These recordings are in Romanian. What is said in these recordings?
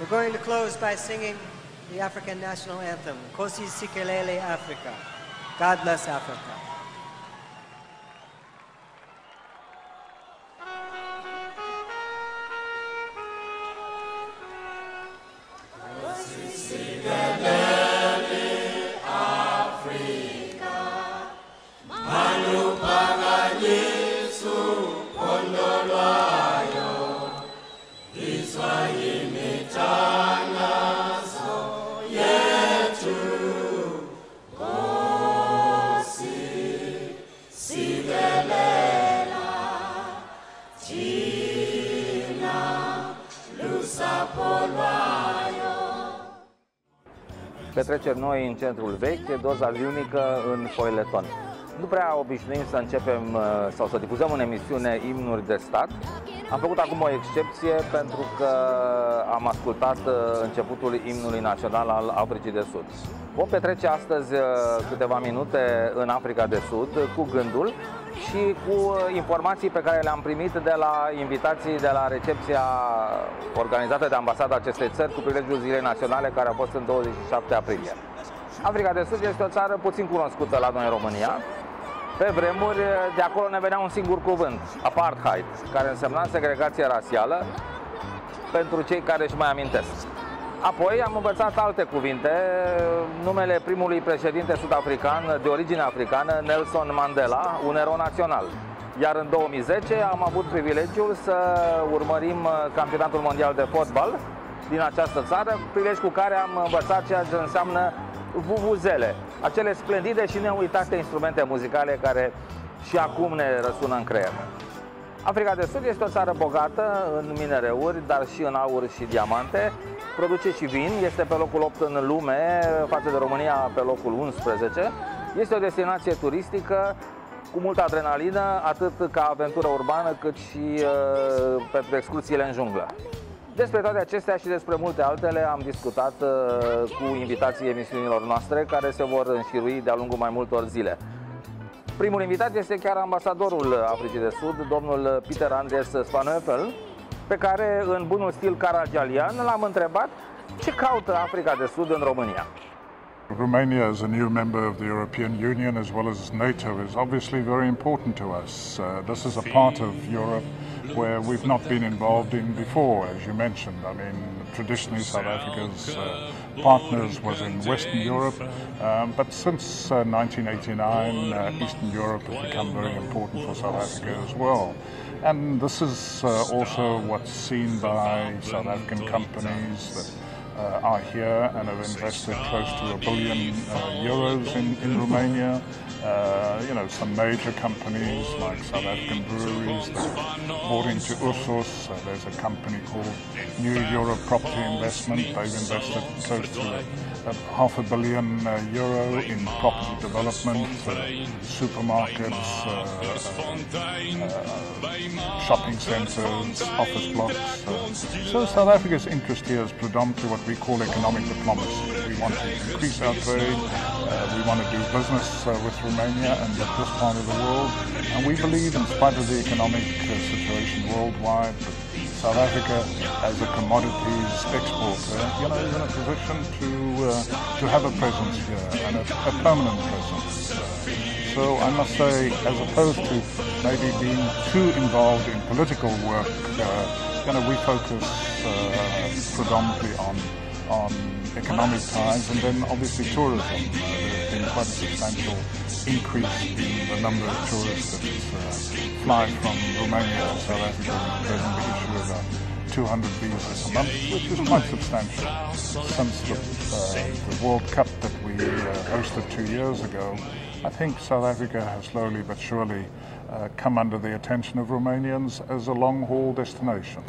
We're going to close by singing the African national anthem, Kosi Sikelele Africa. God bless Africa. Petreceri noi în centrul vechi, doza zilnică în foileton. Nu prea obișnuim să începem sau să difuzăm în emisiune imnuri de stat. Am făcut acum o excepție pentru că am ascultat începutul imnului național al Africii de Sud. Vom petrece astăzi câteva minute în Africa de Sud cu gândul și cu informații pe care le-am primit de la invitații de la recepția organizată de ambasada acestei țări cu prilejul Zilei Naționale, care a fost în 27 aprilie. Africa de Sud este o țară puțin cunoscută la noi în România. Pe vremuri, de acolo ne venea un singur cuvânt, apartheid, care însemna segregație rasială, pentru cei care își mai amintesc. Apoi am învățat alte cuvinte, numele primului președinte sud-african de origine africană, Nelson Mandela, un erou național. Iar în 2010 am avut privilegiul să urmărim campionatul mondial de fotbal din această țară, prilej cu care am învățat ceea ce înseamnă vuvuzele, acele splendide și neuitate instrumente muzicale care și acum ne răsună în creier. Africa de Sud este o țară bogată în minereuri, dar și în aur și diamante. Produce și vin, este pe locul 8 în lume, față de România pe locul 11. Este o destinație turistică cu multă adrenalină, atât ca aventură urbană, cât și pentru excursiile în junglă. Despre toate acestea și despre multe altele am discutat cu invitații emisiunilor noastre, care se vor înșirui de-a lungul mai multor zile. Primul invitat este chiar ambasadorul Africii de Sud, domnul Pieter Andries Spanhoefel, pe care, în bunul stil karagialian, l-am întrebat ce caută Africa de Sud în România. Romania, as a new member of the European Union as well as NATO, is obviously very important to us. This is a part of Europe where we've not been involved in before, as you mentioned. I mean, traditionally South Africa's partners was in Western Europe, but since 1989, Eastern Europe has become very important for South Africa as well. And this is also what's seen by South African companies that are here and have invested close to €1 billion in Romania. You know, some major companies like South African breweries that bought into Ursus. There's a company called New Europe Property Investment. They've invested close to €500 million in property development, supermarkets, shopping centres, office blocks. So South Africa's interest here is predominantly what we call economic diplomacy. We want to increase our trade, we want to do business with Romania and with this part of the world, and we believe, in spite of the economic situation worldwide, South Africa, as a commodities exporter, you know, is in a position to have a presence here and a permanent presence. So I must say, as opposed to maybe being too involved in political work, you know, we focus predominantly on economic ties, and then obviously tourism. There's been quite a substantial increase in the number of tourists that fly from Romania to South Africa. We presently issue about 200 visas a month, which is quite substantial. Since the World Cup that we hosted 2 years ago, I think South Africa has slowly but surely come under the attention of Romanians as a long-haul destination.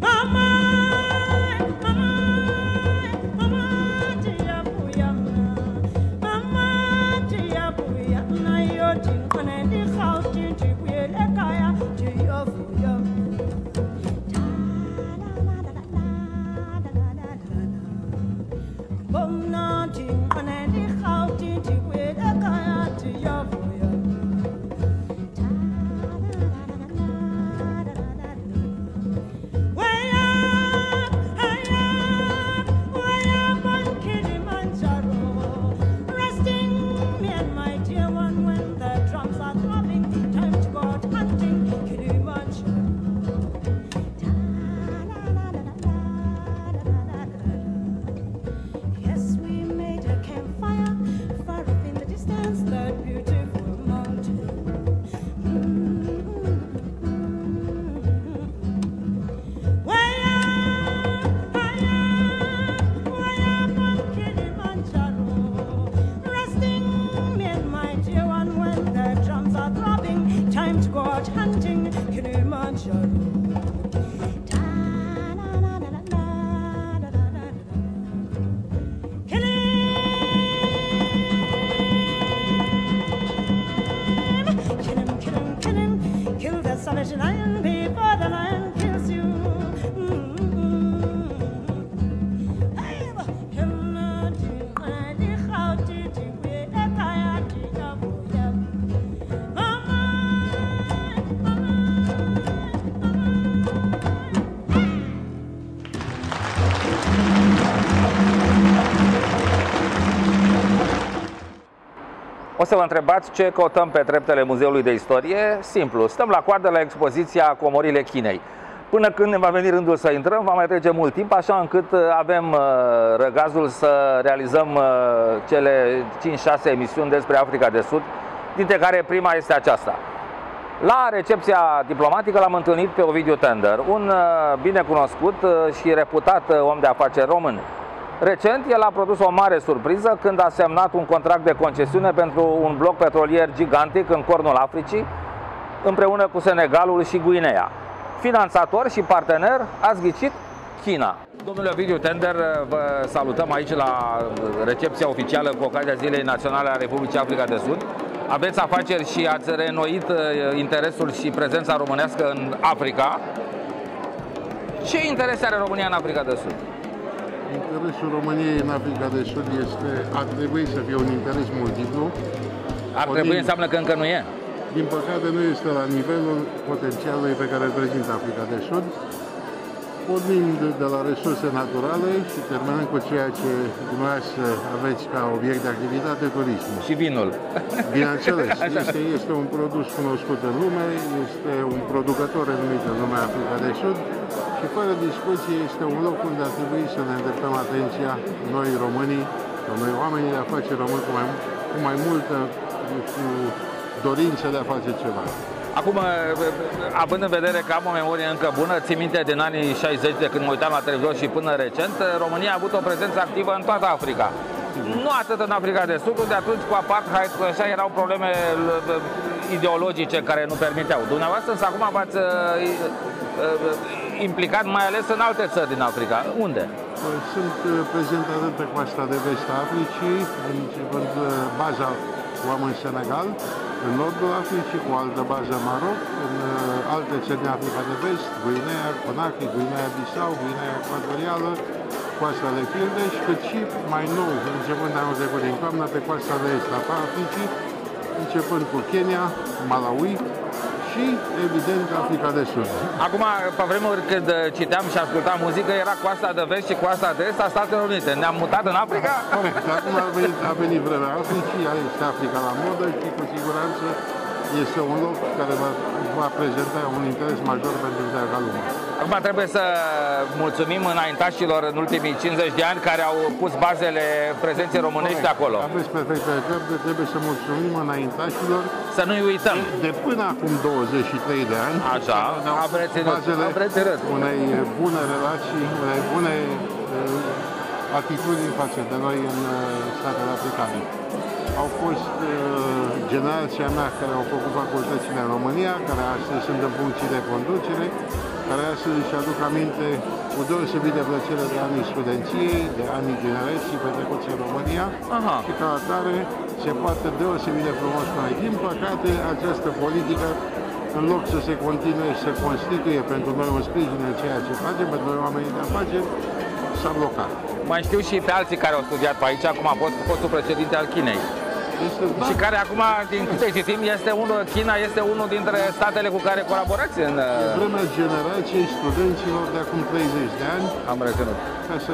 O să vă întrebați ce căutăm pe treptele Muzeului de Istorie? Simplu, stăm la coadă la expoziția Comorile Chinei. Până când ne va veni rândul să intrăm, va mai trece mult timp, așa încât avem răgazul să realizăm cele 5-6 emisiuni despre Africa de Sud, dintre care prima este aceasta. La recepția diplomatică l-am întâlnit pe Ovidiu Tender, un binecunoscut și reputat om de afaceri român. Recent, el a produs o mare surpriză când a semnat un contract de concesiune pentru un bloc petrolier gigantic în cornul Africii, împreună cu Senegalul și Guinea. Finanțator și partener, ați ghicit, China. Domnule Ovidiu Tender, vă salutăm aici la recepția oficială cu ocazia Zilei Naționale a Republicii Africa de Sud. Aveți afaceri și ați reînnoit interesul și prezența românească în Africa. Ce interes are România în Africa de Sud? Interesul României în Africa de Sud ar trebui să fie un interes multiplu. Ar trebui înseamnă că încă nu e? Din păcate nu este la nivelul potențialului pe care îl prezintă Africa de Sud, pornind de la resurse naturale și terminând cu ceea ce dumneavoastră aveți ca obiect de activitate, turismul. Și vinul. Bineînțeles, este un produs cunoscut în lume, este un producător renumit în lumea Africa de Sud și fără discuție este un loc unde ar trebui să ne îndreptăm atenția noi românii, noi oamenii de afaceri români cu mai multă dorință de a face ceva. Acum, având în vedere că am o memorie încă bună, țin minte din anii 60, de când mă uitam la televizor și până recent, România a avut o prezență activă în toată Africa. Nu atât în Africa de Sud, unde atunci cu apartheid, așa, erau probleme ideologice care nu permiteau. Dumneavoastră însă acum v-ați implicat mai ales în alte țări din Africa. Unde? Sunt prezent atât pe coasta de vest a Africii, începând baza o am în Senegal, în nordul Africii, cu o altă bază în Maroc, în alte țări din Africa de Vest, Guinea, Conakry, Guinea-Bissau, Guinea Ecuatorială, coasta de Fildeș, cât și mai nou, începând de anul trecut din toamnă, pe coasta de est a Africii, începând cu Kenya, Malawi și, evident, Africa de Sud. Acum, pe vremuri când citeam și ascultam muzică, era coasta de vest și coasta de est a Statelor Unite. Ne-am mutat în Africa? Corect. Acum a venit vremea Africii, este Africa la modă și cu siguranță este un loc care va prezenta un interes major pentru întreaga lume. Acum trebuie să mulțumim înaintașilor în ultimii 50 de ani care au pus bazele prezenței românești acolo. Aveți perfectă dreptate, trebuie să mulțumim înaintașilor. Să nu-i uităm. De până acum 23 de ani. Așa, am reținut. Unei bune relații, unei bune atitudini față de noi în statele africane. Au fost generația mea care au făcut facultățile în România, care astăzi sunt în funcții de conducere, care astăzi își aduc aminte cu deosebită plăcere de anii studenției, de anii tinereții petrecuți în România. Aha. Și ca atare se poate deosebit de frumos cu noi. Din păcate, această politică, în loc să se continue și să constituie pentru noi un sprijin în ceea ce facem, pentru noi oamenii de afaceri, s-a blocat. Mai știu și pe alții care au studiat pe aici, cum a fost fostul președinte al Chinei. Și care acum, din câte știm, China este unul dintre statele cu care colaborați în... De vremea generației studenților de acum 30 de ani. Am reținut. Ca să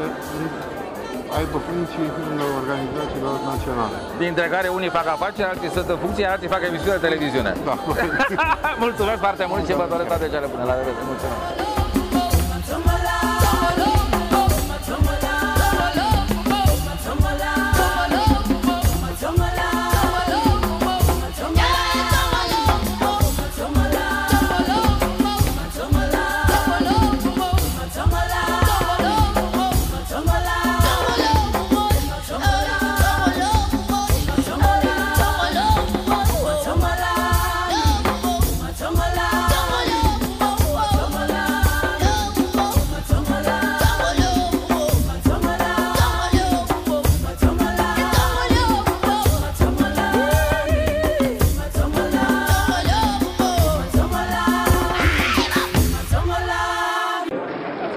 aibă funcții în organizațiilor naționale. Dintre care unii fac afaceri, alții sunt în funcție, alții fac emisiuni de televiziune. Da. Mulțumesc foarte mult și vă doresc toate cele bune. La revedere. Mulțumesc.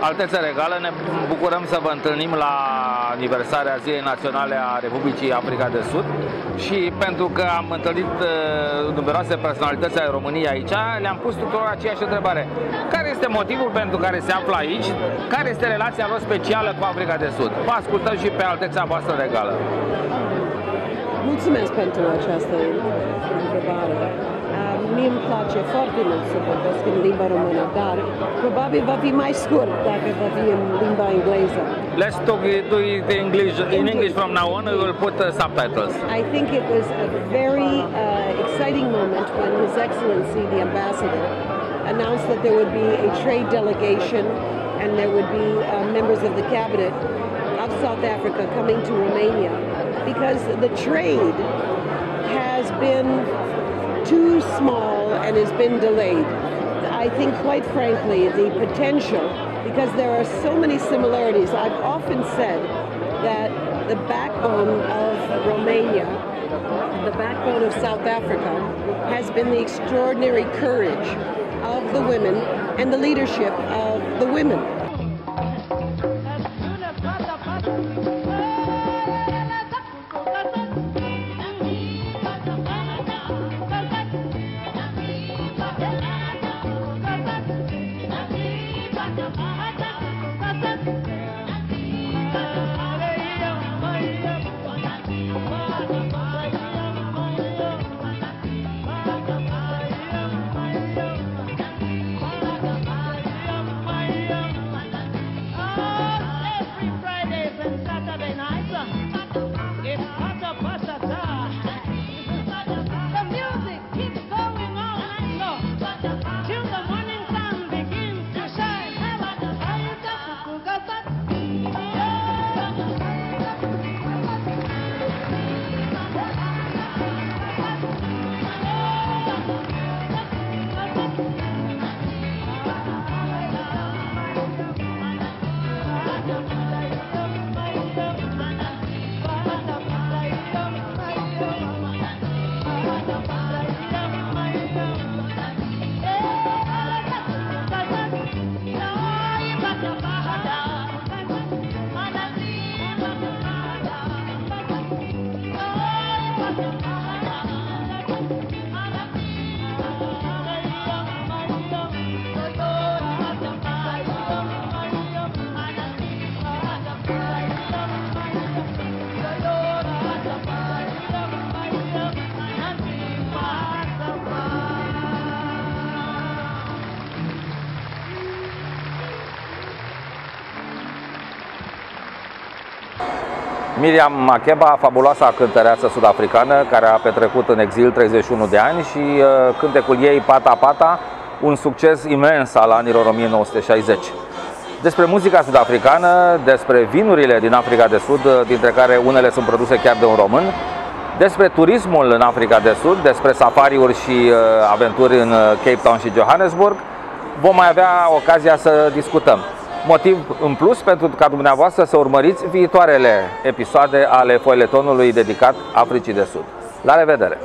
Altețe Regală, ne bucurăm să vă întâlnim la aniversarea Zilei Naționale a Republicii Africa de Sud și pentru că am întâlnit numeroase personalități ale României aici, le-am pus tuturor aceeași întrebare. Care este motivul pentru care se află aici? Care este relația lor specială cu Africa de Sud? Vă ascultăm și pe Alteța voastră Regală. Mulțumesc pentru această întrebare. Mie îmi place foarte mult să vorbesc în limba română, dar probabil va fi mai scurt dacă va fi în limba engleză. Let's do it in English from now on. We will put subtitles. I think it was a very exciting moment when His Excellency, the Ambassador, announced that there would be a trade delegation and there would be members of the cabinet of South Africa coming to Romania, because the trade has been too small and has been delayed. I think, quite frankly, the potential, because there are so many similarities. I've often said that the backbone of Romania, the backbone of South Africa, has been the extraordinary courage of the women and the leadership of the women. Miriam Makeba, fabuloasa cântăreață sud-africană care a petrecut în exil 31 de ani și cântecul ei Pata Pata, un succes imens al anilor 1960. Despre muzica sud-africană, despre vinurile din Africa de Sud, dintre care unele sunt produse chiar de un român, despre turismul în Africa de Sud, despre safariuri și aventuri în Cape Town și Johannesburg, vom mai avea ocazia să discutăm. Motiv în plus pentru ca dumneavoastră să urmăriți viitoarele episoade ale foiletonului dedicat Africii de Sud. La revedere!